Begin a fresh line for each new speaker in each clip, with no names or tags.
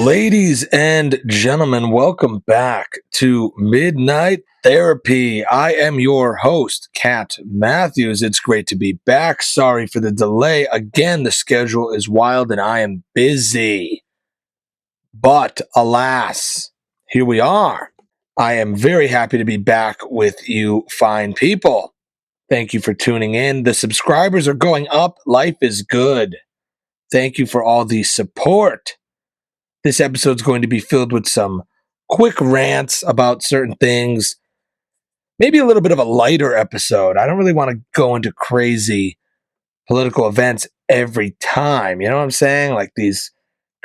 Ladies and gentlemen, welcome back to Midnight Therapy. I am your host, Kat Matthews. It's great to be back. Sorry for the delay. Again, the schedule is wild and I am busy. But alas, here we are. I am very happy to be back with you fine people. Thank you for tuning in. The subscribers are going up. Life is good. Thank you for all the support. This episode is going to be filled with some quick rants about certain things. Maybe a little bit of a lighter episode. I don't really want to go into crazy political events every time. You know what I'm saying? Like these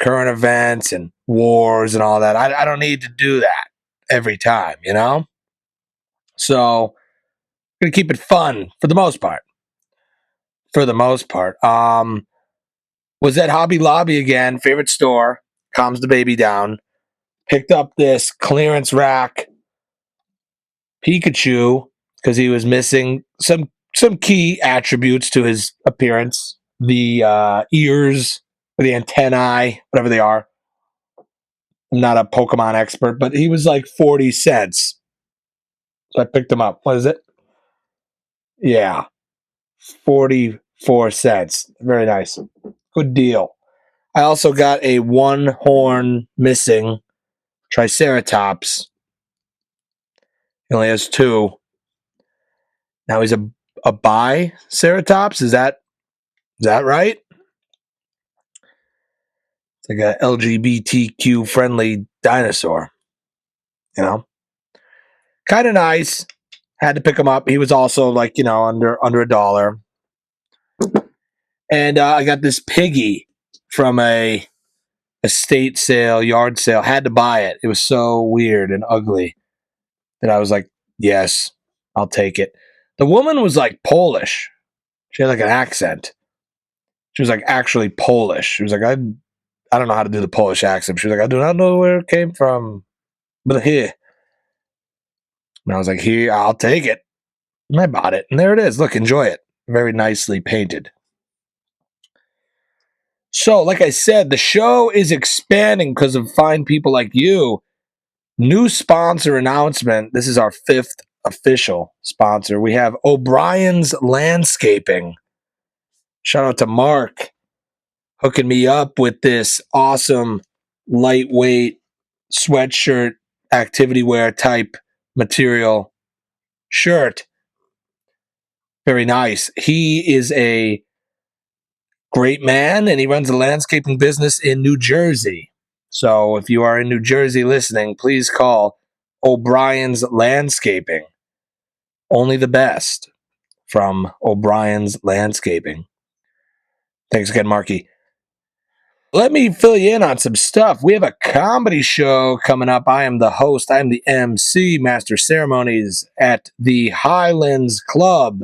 current events and wars and all that. I don't need to do that every time, you know? So I'm going to keep it fun for the most part. Was at Hobby Lobby again, favorite store, calms the baby down. Picked up this clearance rack Pikachu because he was missing some key attributes to his appearance. The ears, or the antennae, whatever they are. I'm not a Pokemon expert, but he was like 40 cents. So I picked him up. What is it? Yeah. 44 cents. Very nice. Good deal. I also got a one horn missing Triceratops. He only has two. Now he's a biceratops. Is that right? It's like a LGBTQ friendly dinosaur. You know, kind of nice. Had to pick him up. He was also like under $1. And I got this piggy from a estate sale, yard sale. Had to buy it. It was so weird and ugly that I was like, yes, I'll take it. The woman was like Polish. She had like an accent. She was like actually Polish. She was like, I don't know how to do the Polish accent. She was like, I do not know where it came from, but here. And I was like, here, I'll take it. And I bought it. And there it is. Look, enjoy it. Very nicely painted. So, like I said, the show is expanding because of fine people like you. New sponsor announcement. This is our 5th official sponsor. We have O'Brien's Landscaping. Shout out to Mark hooking me up with this awesome lightweight sweatshirt activity wear type material shirt. Very nice. He is a great man and he runs a landscaping business in New Jersey. So if you are in New Jersey listening, please call O'Brien's Landscaping. Only the best from O'Brien's Landscaping. Thanks again, Marky. Let me fill you in on some stuff. We have a comedy show coming up. I am the host. I am the MC, Master Ceremonies, at the Highlands Club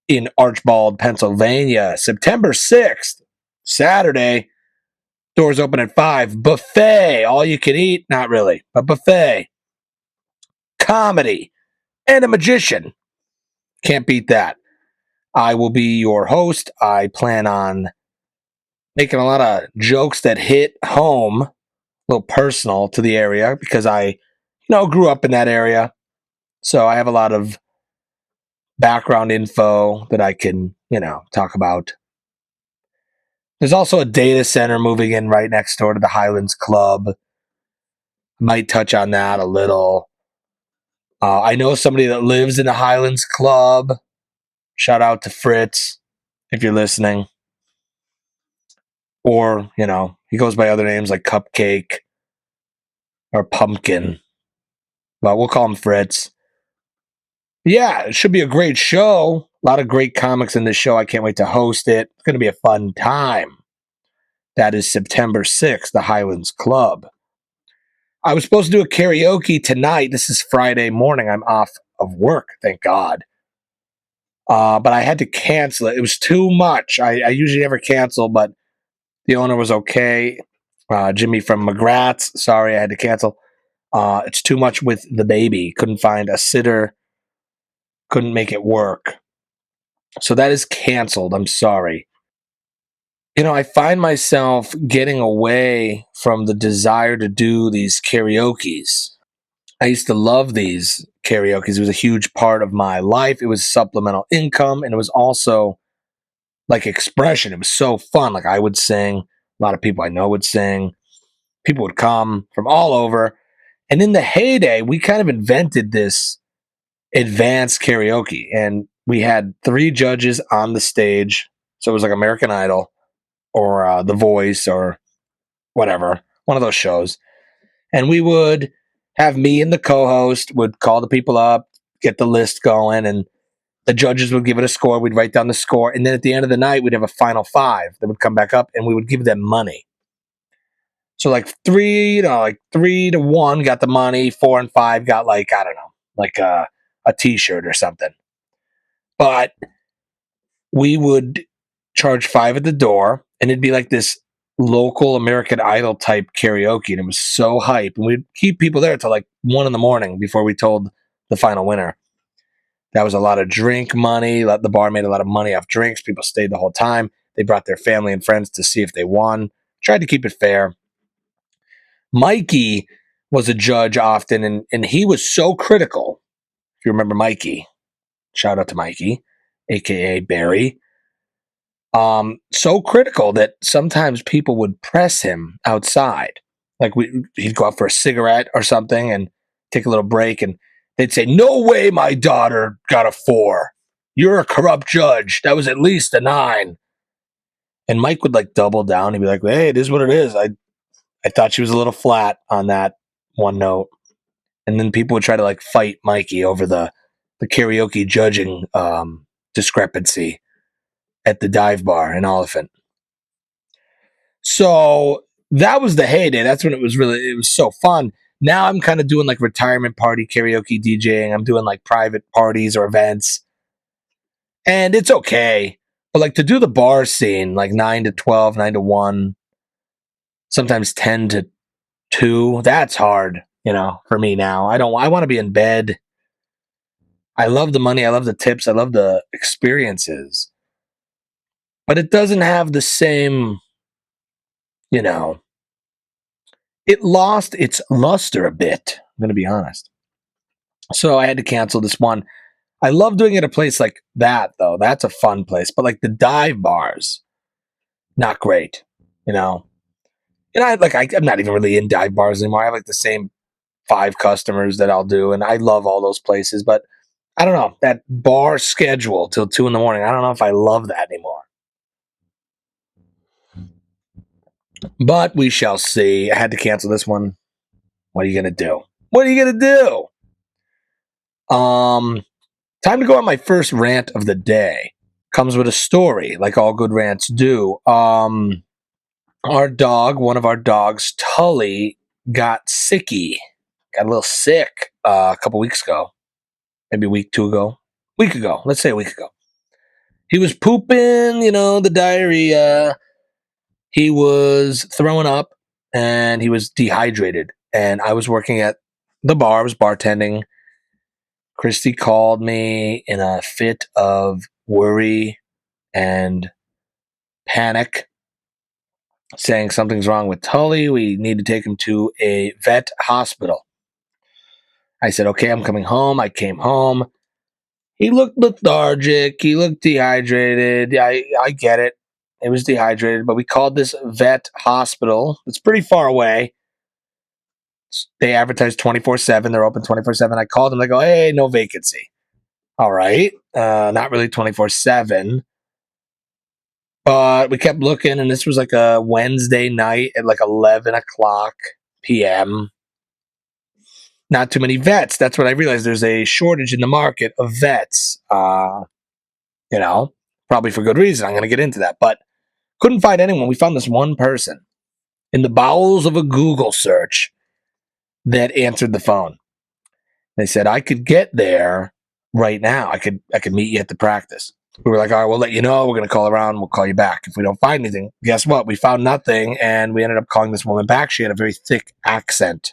in Archbald, Pennsylvania. September 6th, Saturday. Doors open at 5. Buffet. All you can eat. Not really, but buffet. Comedy. And a magician. Can't beat that. I will be your host. I plan on making a lot of jokes that hit home, a little personal to the area because I, grew up in that area. So I have a lot of background info that I can, talk about. There's also a data center moving in right next door to the Highlands Club. Might touch on that a little. I know somebody that lives in the Highlands Club. Shout out to Fritz if you're listening. Or, he goes by other names like Cupcake or Pumpkin. But we'll call him Fritz. Yeah, it should be a great show. A lot of great comics in this show. I can't wait to host it. It's going to be a fun time. That is September 6th, the Highlands Club. I was supposed to do a karaoke tonight. This is Friday morning. I'm off of work, thank God. But I had to cancel it. It was too much. I usually never cancel, but the owner was okay. Jimmy from McGrath, sorry I had to cancel. It's too much with the baby. Couldn't find a sitter. Couldn't make it work. So that is canceled. I'm sorry. I find myself getting away from the desire to do these karaoke's. I used to love these karaoke's. It was a huge part of my life. It was supplemental income, and it was also like expression. It was so fun. Like I would sing, a lot of people I know would sing. People would come from all over. And in the heyday, we kind of invented this advanced karaoke, and we had three judges on the stage. So it was like American Idol or The Voice or whatever, one of those shows. And we would have me and the co-host would call the people up, get the list going, and the judges would give it a score. We'd write down the score, and then at the end of the night, we'd have a final five that would come back up, and we would give them money. So like like 3-1 got the money, 4 and 5 got like I don't know, like a T-shirt or something. But we would charge five at the door, and it'd be like this local American Idol type karaoke, and it was so hype. And we'd keep people there till like 1 in the morning before we told the final winner. That was a lot of drink money. The bar made a lot of money off drinks. People stayed the whole time. They brought their family and friends to see if they won. Tried to keep it fair. Mikey was a judge often, and he was so critical. If you remember Mikey, shout out to Mikey, aka Barry. So critical that sometimes people would press him outside. Like he'd go out for a cigarette or something and take a little break, and they'd say, "No way, my daughter got a 4. You're a corrupt judge. That was at least a 9." And Mike would like double down. He'd be like, "Hey, it is what it is. I thought she was a little flat on that one note." And then people would try to like fight Mikey over the karaoke judging discrepancy at the dive bar in Oliphant. So that was the heyday. That's when it was so fun. Now I'm kind of doing like retirement party karaoke DJing. I'm doing like private parties or events. And it's okay. But like to do the bar scene, like 9 to 12, 9 to 1, sometimes 10 to 2, that's hard, for me now. I want to be in bed. I love the money. I love the tips. I love the experiences. But it doesn't have the same, you know, it lost its luster a bit. I'm going to be honest. So I had to cancel this one. I love doing it at a place like that, though. That's a fun place. But like the dive bars, not great, you know. And I'm not even really in dive bars anymore. I have like the same 5 customers that I'll do, and I love all those places. But I don't know that bar schedule till 2 in the morning. I don't know if I love that anymore. But we shall see. I had to cancel this one. What are you gonna do? What are you gonna do? Time to go on my first rant of the day. Comes with a story, like all good rants do. One of our dogs, Tully, got sicky, got a little sick a couple weeks ago, maybe a week, 2 ago, week ago. Let's say a week ago. He was pooping, the diarrhea. He was throwing up, and he was dehydrated. And I was working at the bar. I was bartending. Christy called me in a fit of worry and panic, saying something's wrong with Tully. We need to take him to a vet hospital. I said, okay, I'm coming home. I came home. He looked lethargic. He looked dehydrated. I get it. He was dehydrated, but we called this vet hospital. It's pretty far away. They advertise 24/7. They're open 24/7. I called them. They go, hey, no vacancy. All right. Not really 24/7. But we kept looking, and this was like a Wednesday night at like 11 o'clock p.m. Not too many vets. That's what I realized. There's a shortage in the market of vets. Probably for good reason. I'm going to get into that. But couldn't find anyone. We found this one person in the bowels of a Google search that answered the phone. They said, I could get there right now. I could meet you at the practice. We were like, all right, we'll let you know. We're going to call around. We'll call you back. If we don't find anything, guess what? We found nothing. And we ended up calling this woman back. She had a very thick accent.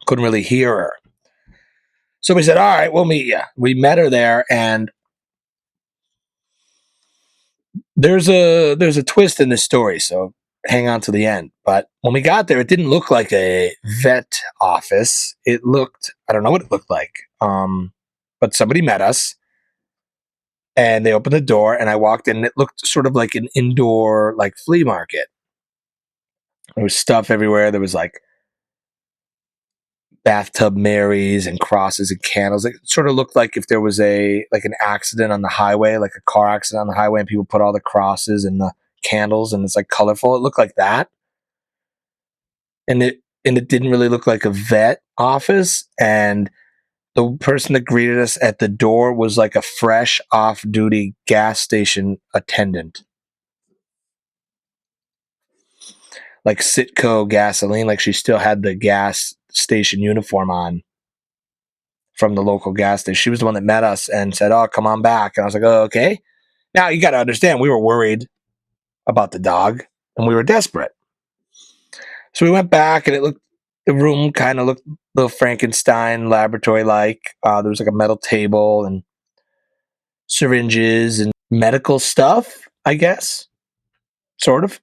Couldn't really hear her. So we said, all right, we'll meet you. We met her there. And there's a twist in this story, so hang on to the end. But when we got there, it didn't look like a vet office. It looked, I don't know what it looked like. But somebody met us and they opened the door and I walked in and it looked sort of like an indoor like flea market. There was stuff everywhere. There was like bathtub Marys and crosses and candles. It sort of looked like if there was an accident on the highway, like a car accident on the highway, and people put all the crosses and the candles and it's like colorful. It looked like that. And it didn't really look like a vet office. And the person that greeted us at the door was like a fresh off-duty gas station attendant. Like Citgo gasoline, like she still had the gas station uniform on from the local gas station. She was the one that met us and said, "Oh, come on back." And I was like, "Oh, okay." Now you got to understand, we were worried about the dog and we were desperate. So we went back and the room kind of looked a little Frankenstein laboratory like. There was like a metal table and syringes and medical stuff, I guess, sort of.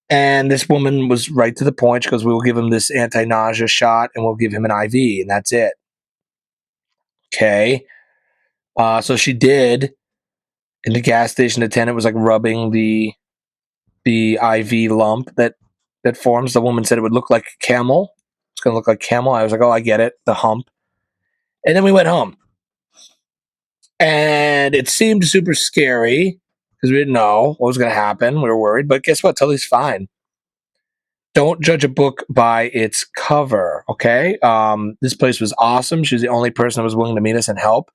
And this woman was right to the point. She goes, "We will give him this anti-nausea shot and we'll give him an IV and that's it." Okay. So she did. And the gas station attendant was like rubbing the IV lump that forms. The woman said it would look like camel. It's going to look like camel. I was like, "Oh, I get it. The hump." And then we went home. And it seemed super scary because we didn't know what was going to happen. We were worried. But guess what? Tully's fine. Don't judge a book by its cover, okay? This place was awesome. She was the only person that was willing to meet us and help.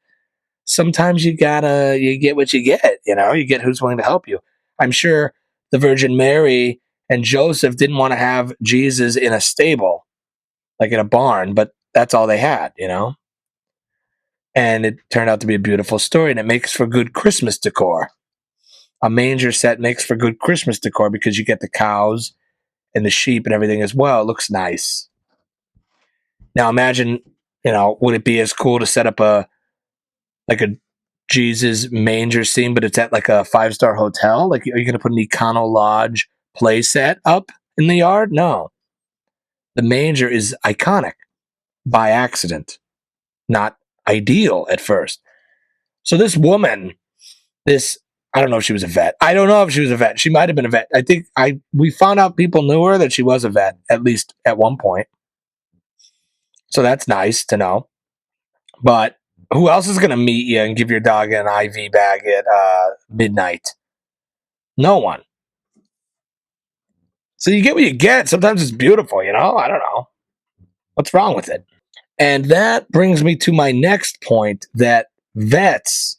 Sometimes you get what you get, you get who's willing to help you. I'm sure the Virgin Mary and Joseph didn't want to have Jesus in a stable, like in a barn, but that's all they had. And it turned out to be a beautiful story, and it makes for good Christmas decor. A manger set makes for good Christmas decor because you get the cows and the sheep and everything as well. It looks nice. Now imagine, would it be as cool to set up a Jesus manger scene, but it's at like a 5-star hotel? Like, are you going to put an Econo Lodge play set up in the yard? No. The manger is iconic by accident, not ideal at first. So this woman, I don't know if she was a vet. I don't know if she was a vet. She might have been a vet. I think we found out people knew her that she was a vet, at least at one point. So that's nice to know. But who else is going to meet you and give your dog an IV bag at midnight? No one. So you get what you get. Sometimes it's beautiful, I don't know. What's wrong with it? And that brings me to my next point, that vets,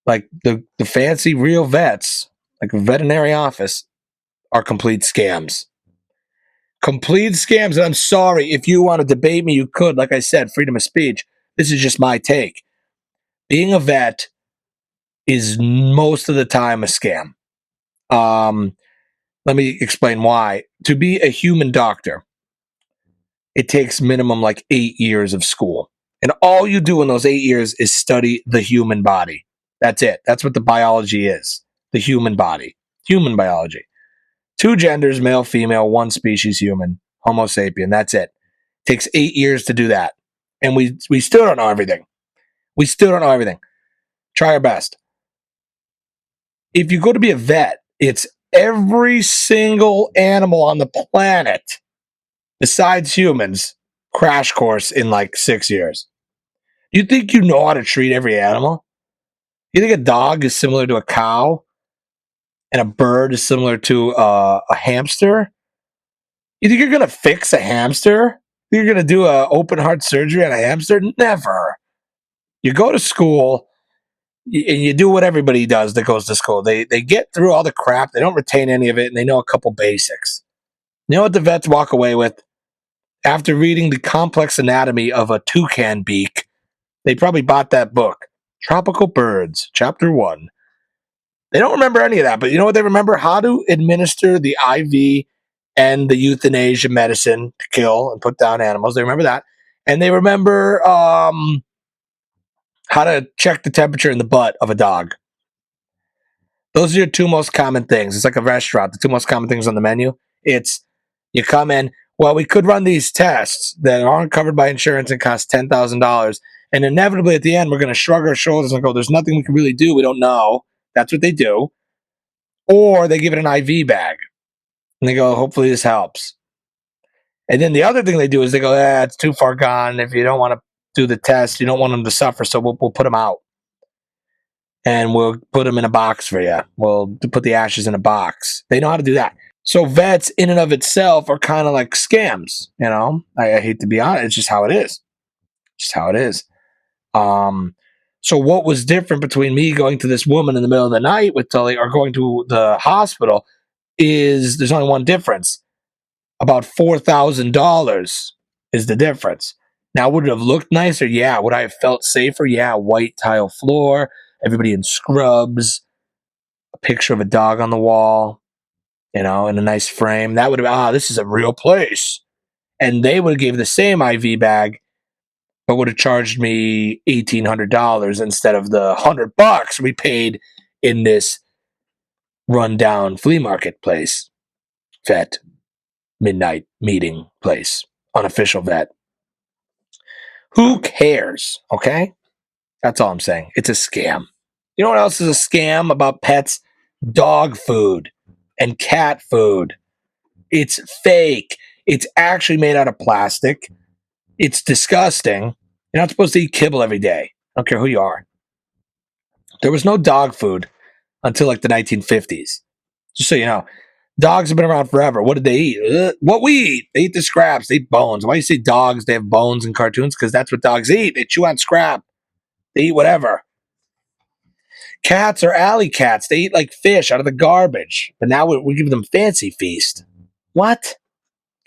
like the fancy real vets, like a veterinary office, are complete scams. Complete scams. And I'm sorry, if you want to debate me, you could. Like I said, freedom of speech. This is just my take. Being a vet is most of the time a scam. Let me explain why. To be a human doctor, it takes minimum like 8 years of school. And all you do in those 8 years is study the human body. That's it. That's what the biology is. The human body. Human biology. 2 genders, male, female, 1 species, human, Homo sapien. That's it. Takes 8 years to do that. And we still don't know everything. We still don't know everything. Try our best. If you go to be a vet, it's every single animal on the planet besides humans crash course in like 6 years. You think you know how to treat every animal? You think a dog is similar to a cow and a bird is similar to a hamster? You think you're going to fix a hamster? You're going to do an open heart surgery on a hamster? Never. You go to school and you do what everybody does that goes to school. They get through all the crap. They don't retain any of it, and they know a couple basics. You know what the vets walk away with? After reading the complex anatomy of a toucan beak, they probably bought that book, Tropical Birds, Chapter 1. They don't remember any of that, but you know what they remember? How to administer the IV and the euthanasia medicine to kill and put down animals. They remember that. And they remember how to check the temperature in the butt of a dog. Those are your two most common things. It's like a restaurant. The two most common things on the menu. It's you come in. Well, we could run these tests that aren't covered by insurance and cost $10,000, and inevitably at the end we're going to shrug our shoulders and go, "There's nothing we can really do. We don't know." That's what they do. Or they give it an IV bag and they go, "Hopefully this helps." And then the other thing they do is they go, "It's too far gone. If you don't want to do the test, you don't want them to suffer, so we'll put them out." And we'll put them in a box for you. We'll put the ashes in a box. They know how to do that. So vets in and of itself are kind of like scams, you know? I hate to be honest. It's just how it is. Just how it is. So what was different between me going to this woman in the middle of the night with Tully or going to the hospital is there's only one difference. About $4,000 is the difference. Now, would it have looked nicer? Yeah. Would I have felt safer? Yeah. White tile floor, everybody in scrubs, a picture of a dog on the wall, you know, in a nice frame. That would have, this is a real place. And they would have gave the same IV bag, but would have charged me $1,800 instead of the $100 we paid in this rundown flea market place, vet, midnight meeting place, unofficial vet. Who cares? Okay. That's all I'm saying. It's a scam. You know what else is a scam about pets? Dog food and cat food. It's fake. It's actually made out of plastic. It's disgusting. You're not supposed to eat kibble every day. I don't care who you are. There was no dog food until like the 1950s. Just so you know, dogs have been around forever. What did they eat? What we eat. They eat the scraps. They eat bones. Why do you say dogs? They have bones in cartoons? Because that's what dogs eat. They chew on scrap. They eat whatever. Cats are alley cats. They eat like fish out of the garbage. But now we give them fancy feast. What?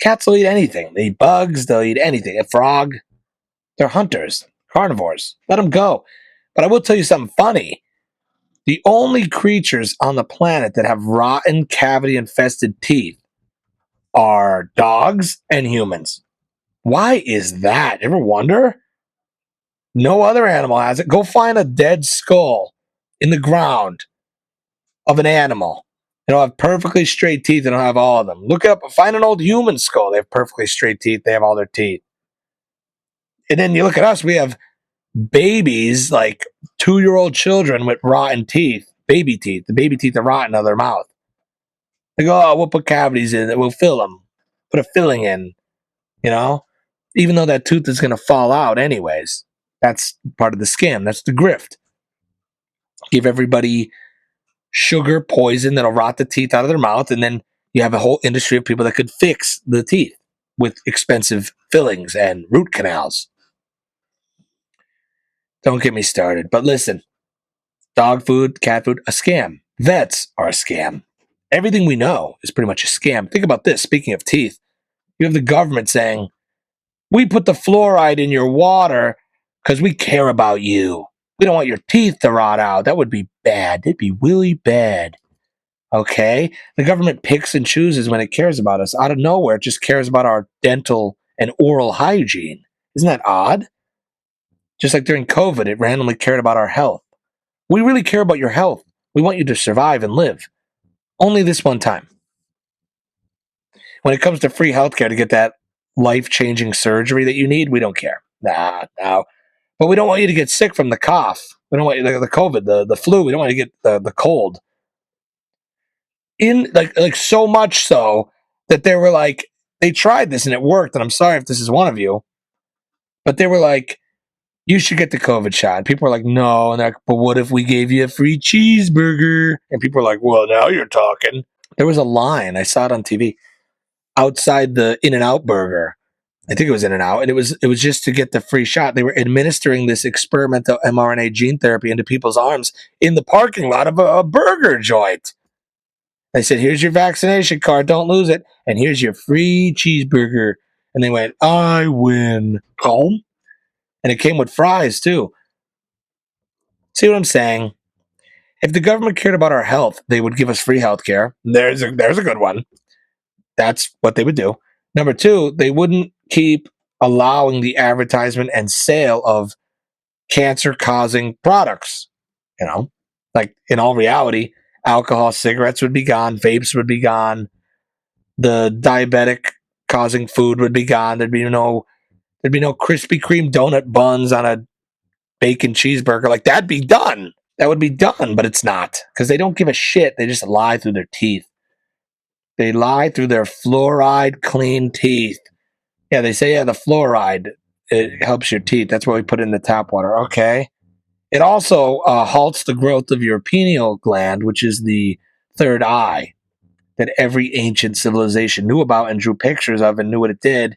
Cats will eat anything. They eat bugs. They'll eat anything. A frog. They're hunters. Carnivores. Let them go. But I will tell you something funny. The only creatures on the planet that have rotten, cavity-infested teeth are dogs and humans. Why is that? You ever wonder? No other animal has it. Go find a dead skull in the ground of an animal. It'll have perfectly straight teeth and it'll have all of them. Look up, find an old human skull. They have perfectly straight teeth. They have all their teeth. And then you look at us, we have babies, like 2-year-old children with rotten teeth, baby teeth. The baby teeth are rotten out of their mouth. They go, we'll put cavities in it. We'll fill them. Put a filling in, you know? Even though that tooth is going to fall out anyways. That's part of the scam. That's the grift. Give everybody sugar poison that'll rot the teeth out of their mouth, and then you have a whole industry of people that could fix the teeth with expensive fillings and root canals. Don't get me started. But listen, dog food, cat food, a scam. Vets are a scam. Everything we know is pretty much a scam. Think about this. Speaking of teeth, you have the government saying, we put the fluoride in your water because we care about you. We don't want your teeth to rot out. That would be bad. It'd be really bad. Okay? The government picks and chooses when it cares about us. Out of nowhere, it just cares about our dental and oral hygiene. Isn't that odd? Just like during COVID, it randomly cared about our health. We really care about your health. We want you to survive and live. Only this one time. When it comes to free healthcare to get that life-changing surgery that you need, we don't care. No. But we don't want you to get sick from the cough. We don't want you the COVID, the flu. We don't want you to get the cold. In like so much so that they were like, they tried this and it worked. And I'm sorry if this is one of you, but they were like, you should get the COVID shot. And people were like, no. And they're like, but what if we gave you a free cheeseburger? And people were like, well, now you're talking. There was a line. I saw it on TV outside the In-N-Out burger. I think it was In-N-Out. And it was just to get the free shot. They were administering this experimental mRNA gene therapy into people's arms in the parking lot of a burger joint. They said, here's your vaccination card. Don't lose it. And here's your free cheeseburger. And they went, I win. Home. And it came with fries, too. See what I'm saying? If the government cared about our health, they would give us free health care. There's a good one. That's what they would do. Number two, they wouldn't keep allowing the advertisement and sale of cancer-causing products. You know, like in all reality, Alcohol, cigarettes would be gone. Vapes would be gone. The diabetic causing food would be gone. There'd be no Krispy Kreme donut buns on a bacon cheeseburger. Like that'd be done. That would be done, but it's not because they don't give a shit. They just lie through their teeth. They lie through their fluoride clean teeth. Yeah, they say, yeah, the fluoride, it helps your teeth. That's what we put in the tap water. Okay. It also halts the growth of your pineal gland, which is the third eye that every ancient civilization knew about and drew pictures of and knew what it did.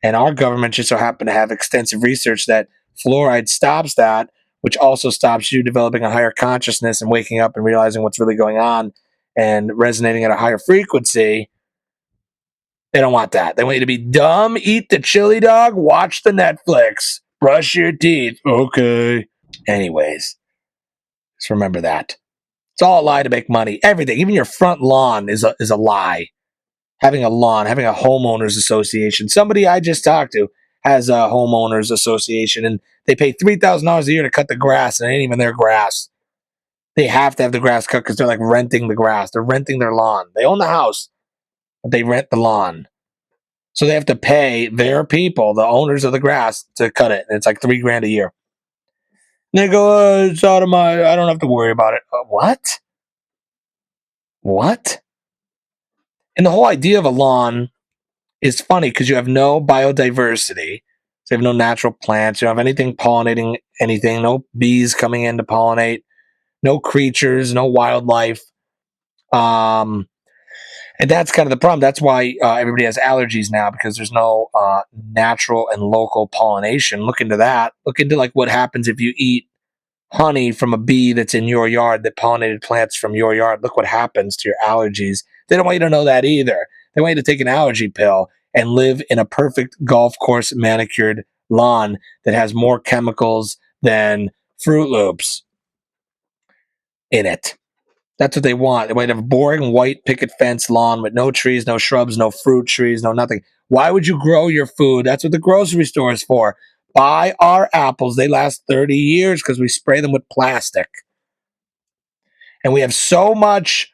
And our government just so happened to have extensive research that fluoride stops that, which also stops you developing a higher consciousness and waking up and realizing what's really going on and resonating at a higher frequency. They don't want that. They want you to be dumb, eat the chili dog, watch the Netflix, brush your teeth. Okay. Anyways, just remember that. It's all a lie to make money. Everything, even your front lawn is a lie. Having a lawn, having a homeowners association. Somebody I just talked to has a homeowners association and they pay $3,000 a year to cut the grass and it ain't even their grass. They have to have the grass cut because they're like renting the grass. They're renting their lawn. They own the house, but they rent the lawn. So they have to pay their people, the owners of the grass, to cut it. And it's like $3,000 a year. And they go, it's out of my, I don't have to worry about it. What? What? And the whole idea of a lawn is funny because you have no biodiversity. So you have no natural plants. You don't have anything pollinating anything. No bees coming in to pollinate. No creatures. No wildlife. And that's kind of the problem. That's why everybody has allergies now because there's no natural and local pollination. Look into that. Look into like what happens if you eat honey from a bee that's in your yard that pollinated plants from your yard. Look what happens to your allergies. They don't want you to know that either. They want you to take an allergy pill and live in a perfect golf course manicured lawn that has more chemicals than Fruit Loops in it. That's what they want. They want to have a boring white picket fence lawn with no trees, no shrubs, no fruit trees, no nothing. Why would you grow your food? That's what the grocery store is for. Buy our apples. They last 30 years because we spray them with plastic. And we have so much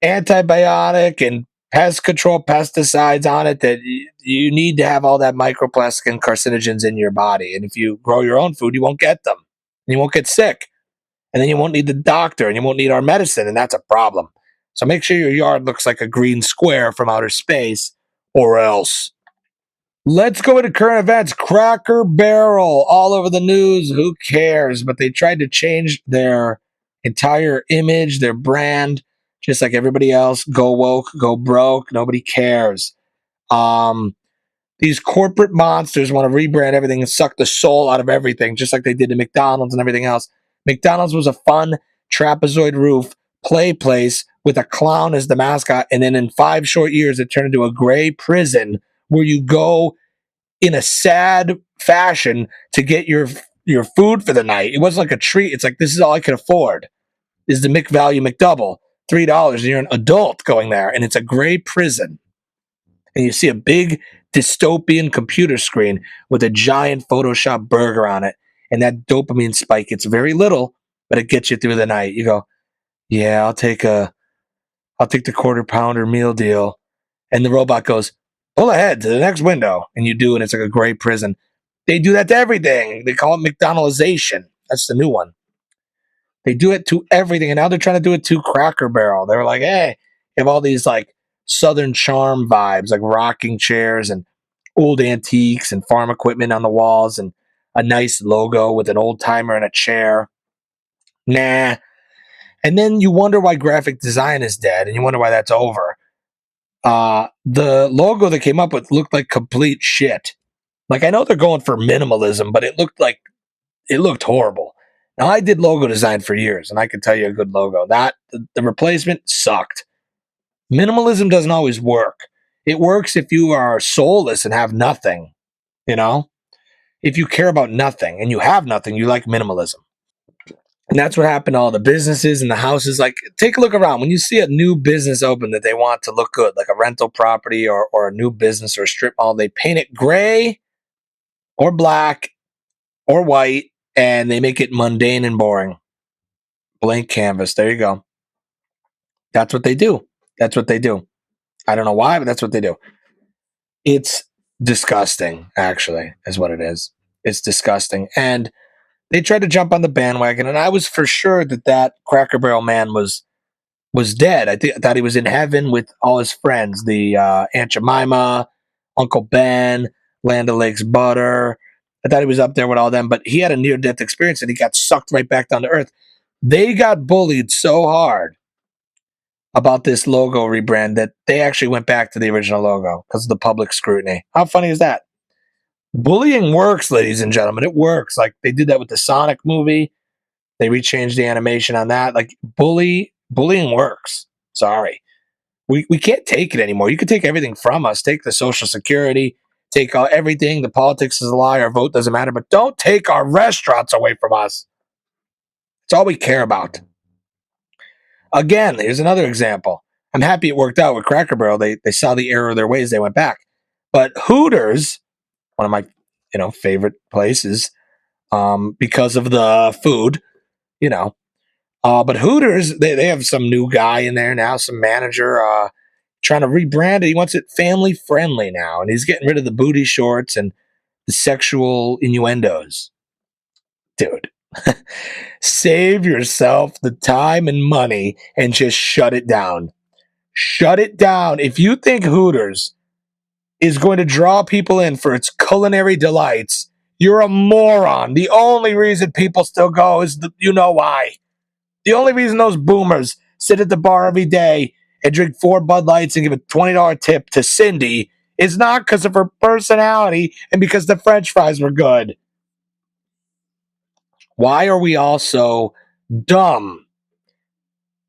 antibiotic and pest control pesticides on it that you need to have all that microplastic and carcinogens in your body. And if you grow your own food, you won't get them. And you won't get sick. And then you won't need the doctor and you won't need our medicine. And that's a problem. So make sure your yard looks like a green square from outer space or else. Let's go into current events. Cracker Barrel all over the news. Who cares? But they tried to change their entire image, their brand, just like everybody else. Go woke, go broke. Nobody cares. These corporate monsters want to rebrand everything and suck the soul out of everything, just like they did to McDonald's and everything else. McDonald's was a fun trapezoid roof play place with a clown as the mascot, and then in 5 short years, it turned into a gray prison where you go in a sad fashion to get your food for the night. It wasn't like a treat. It's like this is all I could afford. This is the McValue McDouble, $3, and you're an adult going there, and it's a gray prison. And you see a big dystopian computer screen with a giant Photoshop burger on it, and that dopamine spike. It's very little, but it gets you through the night. You go, yeah, I'll take the quarter pounder meal deal. And the robot goes, pull ahead to the next window. And you do, and it's like a gray prison. They do that to everything. They call it McDonaldization. That's the new one. They do it to everything. And now they're trying to do it to Cracker Barrel. They're like, hey, you have all these like Southern charm vibes, like rocking chairs and old antiques and farm equipment on the walls and a nice logo with an old timer in a chair. Nah. And then you wonder why graphic design is dead and you wonder why that's over. The logo they came up with looked like complete shit. Like I know they're going for minimalism, but it looked horrible. Now I did logo design for years, and I can tell you a good logo. The replacement sucked. Minimalism doesn't always work. It works if you are soulless and have nothing. You know, if you care about nothing and you have nothing, you like minimalism. And that's what happened to all the businesses and the houses. Like, take a look around. When you see a new business open that they want to look good, like a rental property or a new business or a strip mall, they paint it gray or black or white, and they make it mundane and boring. Blank canvas. There you go. That's what they do. That's what they do. I don't know why, but that's what they do. It's disgusting, actually, is what it is. It's disgusting. And they tried to jump on the bandwagon, and I was for sure that Cracker Barrel man was dead. I thought he was in heaven with all his friends, the Aunt Jemima, Uncle Ben, Land O'Lakes Butter. I thought he was up there with all them, but he had a near death experience and he got sucked right back down to earth. They got bullied so hard about this logo rebrand that they actually went back to the original logo because of the public scrutiny. How funny is that? Bullying works, ladies and gentlemen. It works. Like they did that with the Sonic movie. They rechanged the animation on that. Like bullying works. Sorry. We can't take it anymore. You can take everything from us. Take the Social Security, take everything. The politics is a lie. Our vote doesn't matter. But don't take our restaurants away from us. It's all we care about. Again, here's another example. I'm happy it worked out with Cracker Barrel. They saw the error of their ways. They went back. But Hooters, one of my favorite places, because of the food, you know. But Hooters, they have some new guy in there now, some manager trying to rebrand it. He wants it family friendly now, and he's getting rid of the booty shorts and the sexual innuendos. Dude, save yourself the time and money and just shut it down. Shut it down. If you think Hooters is going to draw people in for its culinary delights, you're a moron. The only reason people still go is you know why. The only reason those boomers sit at the bar every day and drink 4 Bud Lights and give a $20 tip to Cindy is not because of her personality and because the French fries were good. Why are we all so dumb?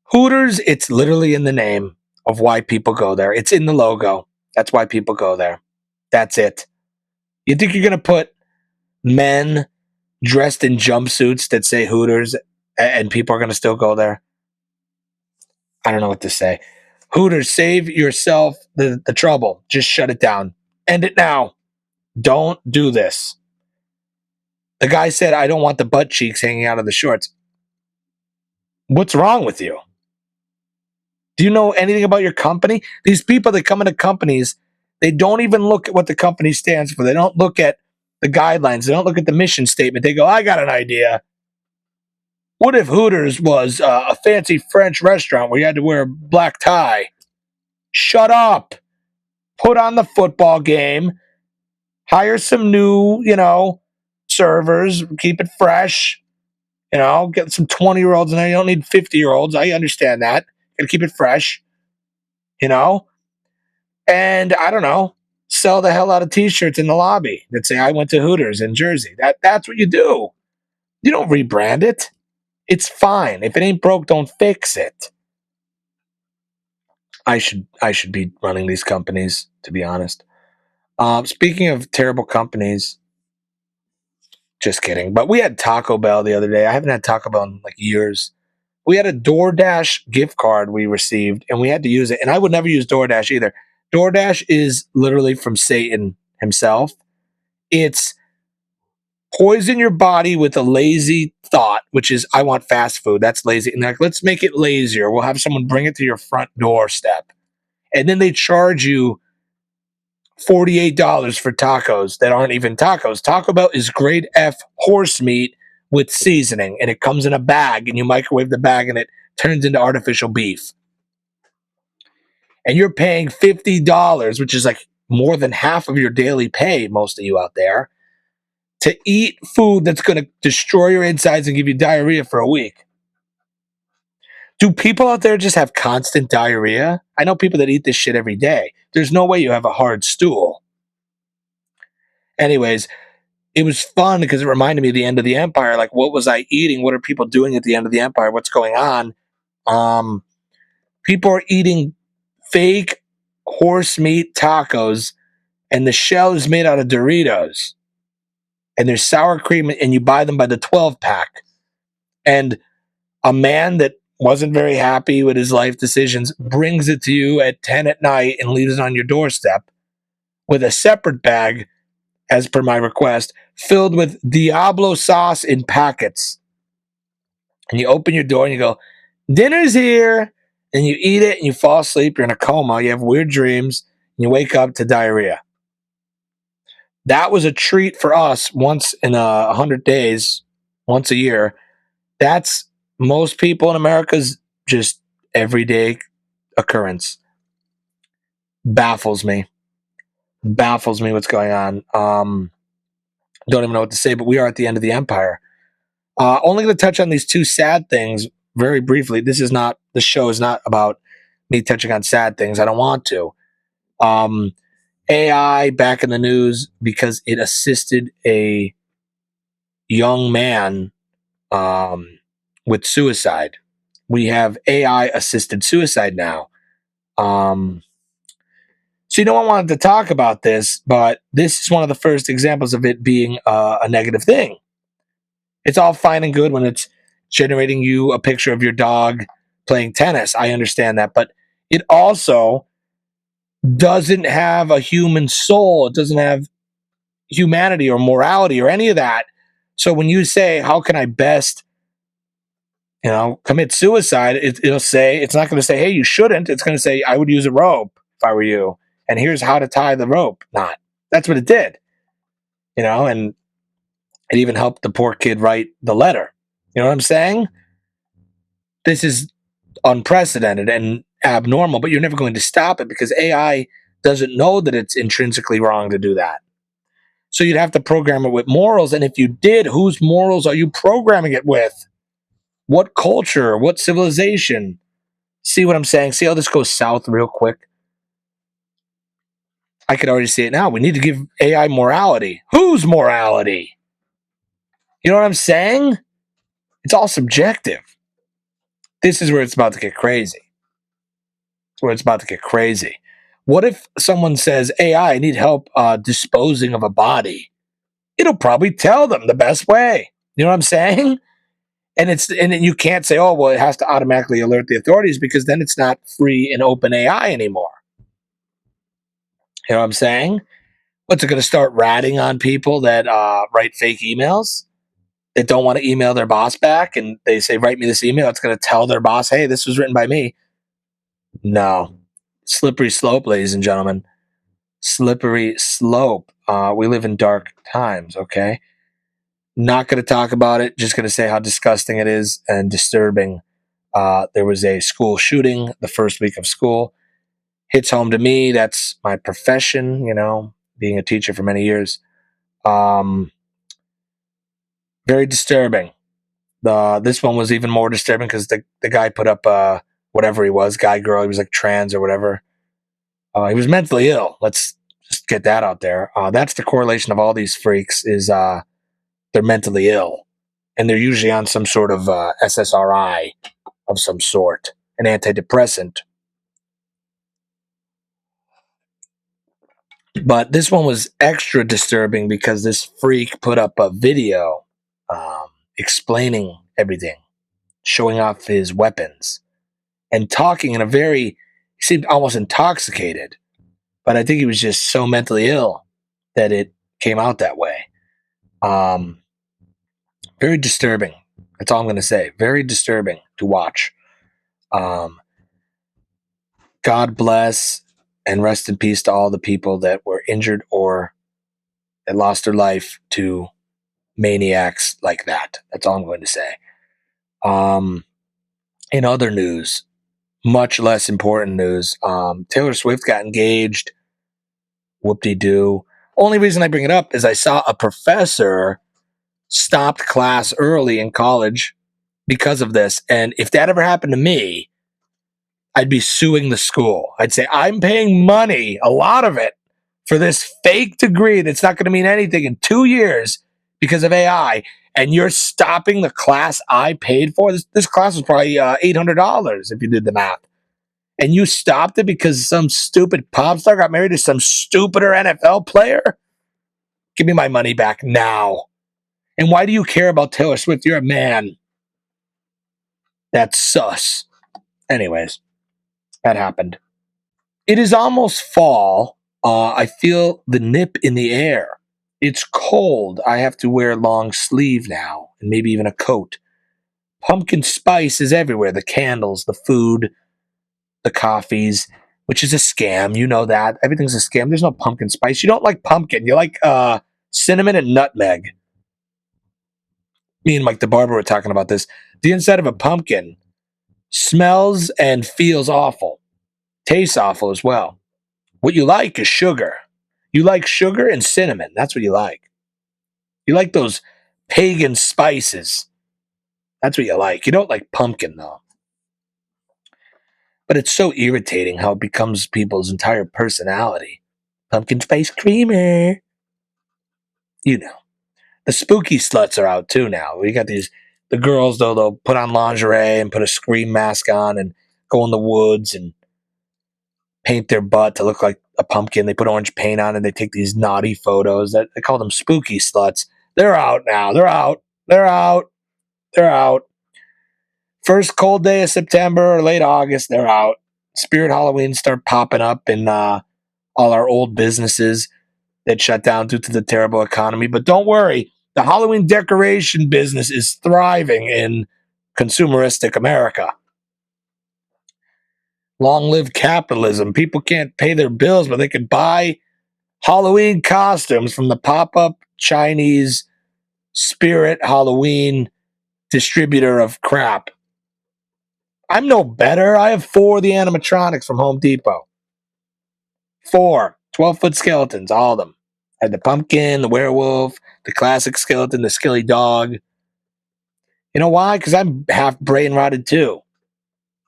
Hooters, it's literally in the name of why people go there. It's in the logo. That's why people go there. That's it. You think you're going to put men dressed in jumpsuits that say Hooters and people are going to still go there? I don't know what to say. Hooters, save yourself the trouble. Just shut it down. End it now. Don't do this. The guy said, I don't want the butt cheeks hanging out of the shorts. What's wrong with you? Do you know anything about your company? These people that come into companies, they don't even look at what the company stands for. They don't look at the guidelines. They don't look at the mission statement. They go, I got an idea. What if Hooters was a fancy French restaurant where you had to wear a black tie? Shut up. Put on the football game. Hire some new, servers. Keep it fresh. Get some 20-year-olds in there. You don't need 50-year-olds. I understand that. Gotta keep it fresh. And I don't know, sell the hell out of t-shirts in the lobby that say I went to Hooters in Jersey. That's what you do. You don't rebrand it. It's fine. If it ain't broke, don't fix it. I should be running these companies, to be honest. Speaking of terrible companies, just kidding. But we had Taco Bell the other day. I haven't had Taco Bell in like years. We had a DoorDash gift card we received, and we had to use it. And I would never use DoorDash either. DoorDash is literally from Satan himself. It's poison your body with a lazy thought, which is, I want fast food. That's lazy. And like, let's make it lazier. We'll have someone bring it to your front doorstep. And then they charge you $48 for tacos that aren't even tacos. Taco Bell is grade F horse meat with seasoning, and it comes in a bag, and you microwave the bag, and it turns into artificial beef. And you're paying $50, which is like more than half of your daily pay, most of you out there, to eat food that's going to destroy your insides and give you diarrhea for a week. Do people out there just have constant diarrhea? I know people that eat this shit every day. There's no way you have a hard stool. Anyways, it was fun because it reminded me of the end of the empire. Like, what was I eating? What are people doing at the end of the empire? What's going on? People are eating fake horse meat tacos, and the shell is made out of Doritos. And there's sour cream, and you buy them by the 12 pack. And a man that wasn't very happy with his life decisions brings it to you at 10 at night and leaves it on your doorstep with a separate bag, as per my request, filled with Diablo sauce in packets. and you open your door and you go, dinner's here, and you eat it and you fall asleep. You're in a coma. You have weird dreams, and you wake up to diarrhea. That was a treat for us once in 100 days, once a year. That's most people in America's just everyday occurrence. Baffles me. Baffles me what's going on. Don't even know what to say, but we are at the end of the empire. Only going to touch on these two sad things very briefly. The show is not about me touching on sad things. I don't want to. AI back in the news because it assisted a young man with suicide. We have AI assisted suicide now. So, I wanted to talk about this, but this is one of the first examples of it being a negative thing. It's all fine and good when it's generating you a picture of your dog playing tennis. I understand that, but it also doesn't have a human soul. It doesn't have humanity or morality or any of that. So when you say, how can I best, commit suicide, it'll say, it's not going to say, hey, you shouldn't. It's going to say, I would use a rope if I were you. And here's how to tie the rope knot. That's what it did, and it even helped the poor kid write the letter. You know what I'm saying? This is unprecedented and abnormal, but you're never going to stop it because AI doesn't know that it's intrinsically wrong to do that. So you'd have to program it with morals. And if you did, whose morals are you programming it with? What culture? What civilization? See what I'm saying? See how this goes south real quick? I could already see it now. We need to give AI morality. Whose morality? You know what I'm saying? It's all subjective. This is where it's about to get crazy. What if someone says, AI, I need help disposing of a body? It'll probably tell them the best way. You know what I'm saying? And you can't say, oh, well, it has to automatically alert the authorities because then it's not free and open AI anymore. You know what I'm saying? What's it going to start ratting on people that write fake emails that don't want to email their boss back and they say, write me this email? It's going to tell their boss, hey, this was written by me. No. Slippery slope, ladies and gentlemen. Slippery slope. We live in dark times, okay? Not going to talk about it. Just going to say how disgusting it is and disturbing. There was a school shooting the first week of school. Hits home to me. That's my profession, being a teacher for many years. Very disturbing. This one was even more disturbing because the guy put up whatever he was, guy, girl. He was like trans or whatever. He was mentally ill. Let's just get that out there. That's the correlation of all these freaks is they're mentally ill. And they're usually on some sort of SSRI of some sort, an antidepressant. But this one was extra disturbing because this freak put up a video explaining everything, showing off his weapons, and talking in he seemed almost intoxicated. But I think he was just so mentally ill that it came out that way. Very disturbing. That's all I'm going to say. Very disturbing to watch. God bless and rest in peace to all the people that were injured or that lost their life to maniacs like that. That's all I'm going to say. In other news, much less important news, Taylor Swift got engaged. Whoop-de-doo. Only reason I bring it up is I saw a professor stopped class early in college because of this. And if that ever happened to me, I'd be suing the school. I'd say, I'm paying money, a lot of it, for this fake degree that's not going to mean anything in 2 years because of AI. And you're stopping the class I paid for. This class was probably $800 if you did the math. And you stopped it because some stupid pop star got married to some stupider NFL player? Give me my money back now. And why do you care about Taylor Swift? You're a man. That's sus. Anyways, that happened. It is almost fall. I feel the nip in the air. It's cold. I have to wear long sleeve now and maybe even a coat. Pumpkin spice is everywhere. The candles, the food, the coffees, which is a scam. You know that. Everything's a scam. There's no pumpkin spice. You don't like pumpkin. You like cinnamon and nutmeg. Me and Mike the Barber were talking about this. The inside of a pumpkin smells and feels awful. Tastes awful as well. What you like is sugar. You like sugar and cinnamon. That's what you like. You like those pagan spices. That's what you like. You don't like pumpkin, though. But it's so irritating how it becomes people's entire personality. Pumpkin spice creamer. You know. The spooky sluts are out too now. We got the girls, though, they'll put on lingerie and put a scream mask on and go in the woods and paint their butt to look like a pumpkin. They put orange paint on and they take these naughty photos. They call them spooky sluts. They're out now. They're out. They're out. They're out. First cold day of September or late August, they're out. Spirit Halloween start popping up in all our old businesses that shut down due to the terrible economy. But don't worry, the Halloween decoration business is thriving in consumeristic America. Long live capitalism. People can't pay their bills, but they can buy Halloween costumes from the pop-up Chinese Spirit Halloween distributor of crap. I'm no better. I have 4 of the animatronics from Home Depot. 4 12-foot skeletons, all of them. I had the pumpkin, the werewolf, the classic skeleton, the skilly dog. You know why? Because I'm half brain rotted too.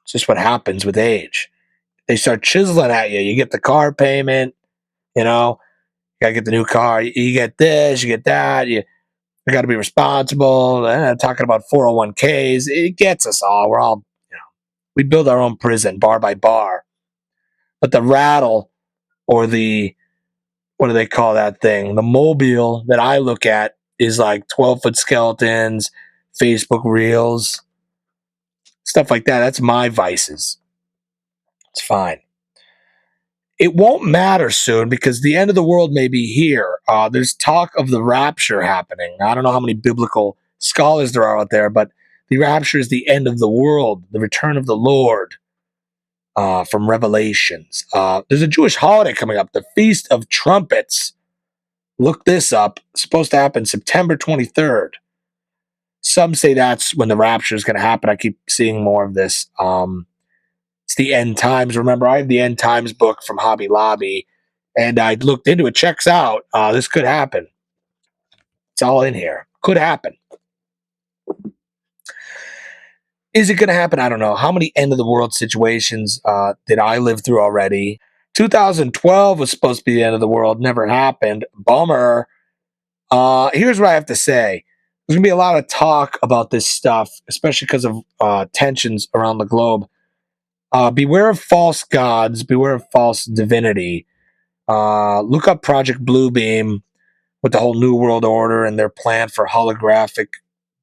It's just what happens with age. They start chiseling at you. You get the car payment, you know, you got to get the new car. You get this, you get that. You got to be responsible. Talking about 401ks. It gets us all. We're all, we build our own prison bar by bar. But the rattle or what do they call that thing? The mobile that I look at is like 12-foot skeletons, Facebook reels, stuff like that. That's my vices. It's fine. It won't matter soon because the end of the world may be here. There's talk of the rapture happening. I don't know how many biblical scholars there are out there, but the rapture is the end of the world, the return of the Lord from Revelations. There's a Jewish holiday coming up, the Feast of Trumpets. Look this up. It's supposed to happen September 23rd. Some say that's when the rapture is going to happen. I keep seeing more of this. It's the End Times. Remember, I have the End Times book from Hobby Lobby, and I looked into it. Checks out. This could happen. It's all in here. Could happen. Is it going to happen? I don't know. How many end of the world situations did I live through already? 2012 was supposed to be the end of the world. Never happened. Bummer. Here's what I have to say. There's going to be a lot of talk about this stuff, especially because of tensions around the globe. Beware of false gods. Beware of false divinity. Look up Project Bluebeam with the whole New World Order and their plan for holographic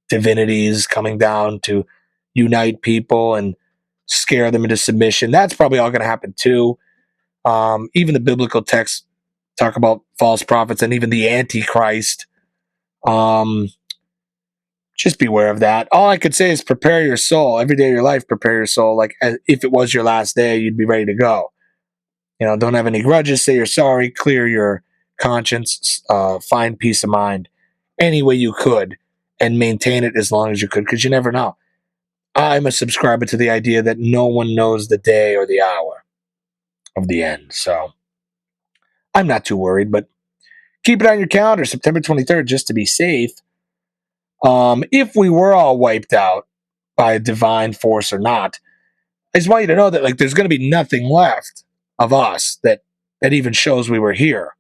divinities coming down to unite people and scare them into submission. That's probably all going to happen too. Even the biblical texts talk about false prophets and even the Antichrist. Just beware of that. All I could say is prepare your soul. Every day of your life, prepare your soul. Like if it was your last day, you'd be ready to go. Don't have any grudges. Say you're sorry. Clear your conscience. Find peace of mind any way you could and maintain it as long as you could because you never know. I'm a subscriber to the idea that no one knows the day or the hour of the end. So I'm not too worried, but keep it on your calendar, September 23rd, just to be safe. If we were all wiped out by a divine force or not, I just want you to know that there's going to be nothing left of us that even shows we were here.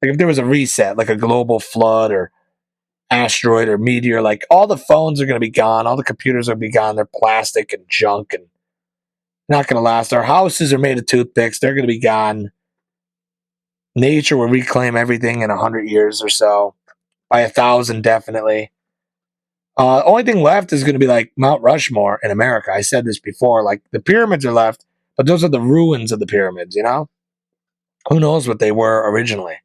Like if there was a reset, like a global flood or asteroid or meteor, all the phones are going to be gone, all the computers are going to be gone. They're plastic and junk and not going to last. Our houses are made of toothpicks. They're going to be gone. Nature will reclaim everything in 100 years or so, by 1,000 definitely. Only thing left is going to be like Mount Rushmore in America. I said this before. The pyramids are left, but those are the ruins of the pyramids, Who knows what they were originally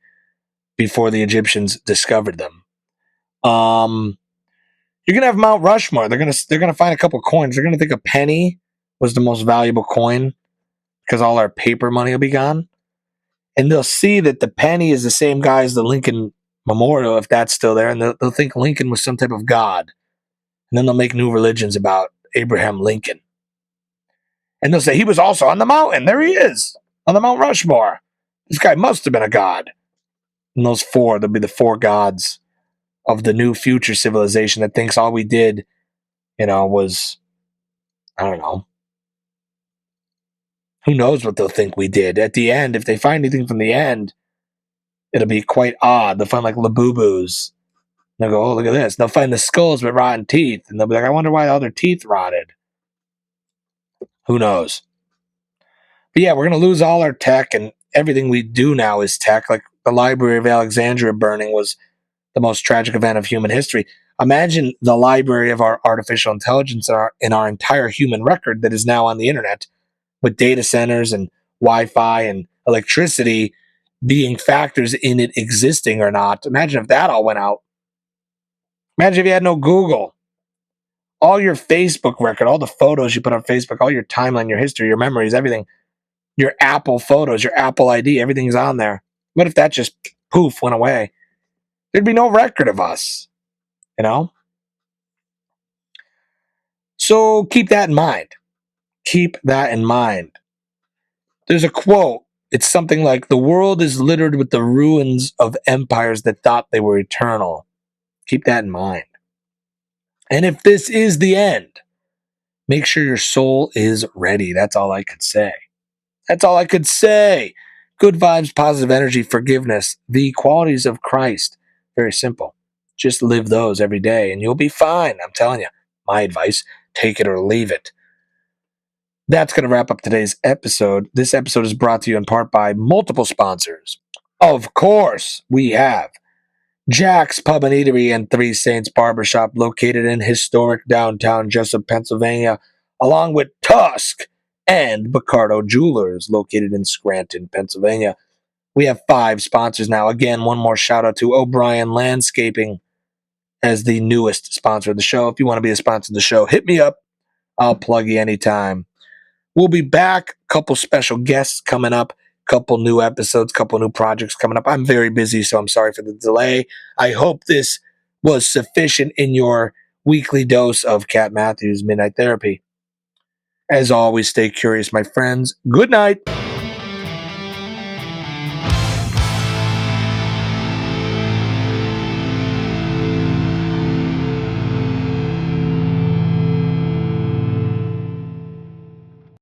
before the Egyptians discovered them. You're You're gonna have Mount Rushmore. They're gonna find a couple coins. They're gonna think a penny was the most valuable coin because all our paper money will be gone. And they'll see that the penny is the same guy as the Lincoln Memorial, if that's still there, and they'll think Lincoln was some type of god. And then they'll make new religions about Abraham Lincoln. And they'll say he was also on the mountain. There he is on the Mount Rushmore. This guy must have been a god. And those four, they'll be the four gods of the new future civilization that thinks all we did, was, I don't know. Who knows what they'll think we did. At the end, if they find anything from the end, it'll be quite odd. They'll find like Labubus. They'll go, oh, look at this. They'll find the skulls with rotten teeth. And they'll be like, I wonder why all their teeth rotted. Who knows? But yeah, we're going to lose all our tech, and everything we do now is tech. Like the Library of Alexandria burning was the most tragic event of human history. Imagine the library of our artificial intelligence in our entire human record that is now on the internet with data centers and Wi-Fi and electricity being factors in it existing or not. Imagine if that all went out. Imagine if you had no Google. All your Facebook record, all the photos you put on Facebook, all your timeline, your history, your memories, everything, your Apple photos, your Apple ID, everything's on there. What if that just poof went away? There'd be no record of us, So keep that in mind. Keep that in mind. There's a quote. It's something like, the world is littered with the ruins of empires that thought they were eternal. Keep that in mind. And if this is the end, make sure your soul is ready. That's all I could say. That's all I could say. Good vibes, positive energy, forgiveness, the qualities of Christ. Very simple. Just live those every day and you'll be fine. I'm telling you. My advice, take it or leave it. That's going to wrap up today's episode. This episode is brought to you in part by multiple sponsors. Of course, we have Jack's Pub and Eatery and Three Saints Barbershop, located in historic downtown Jessup, Pennsylvania, along with Tusk and Bacardo Jewelers, located in Scranton, Pennsylvania. We have 5 sponsors now. Again, one more shout out to O'Brien Landscaping as the newest sponsor of the show. If you want to be a sponsor of the show, hit me up. I'll plug you anytime. We'll be back. Couple special guests coming up. Couple new episodes. Couple new projects coming up. I'm very busy, so I'm sorry for the delay. I hope this was sufficient in your weekly dose of Cat Matthews Midnight Therapy. As always, stay curious, my friends. Good night.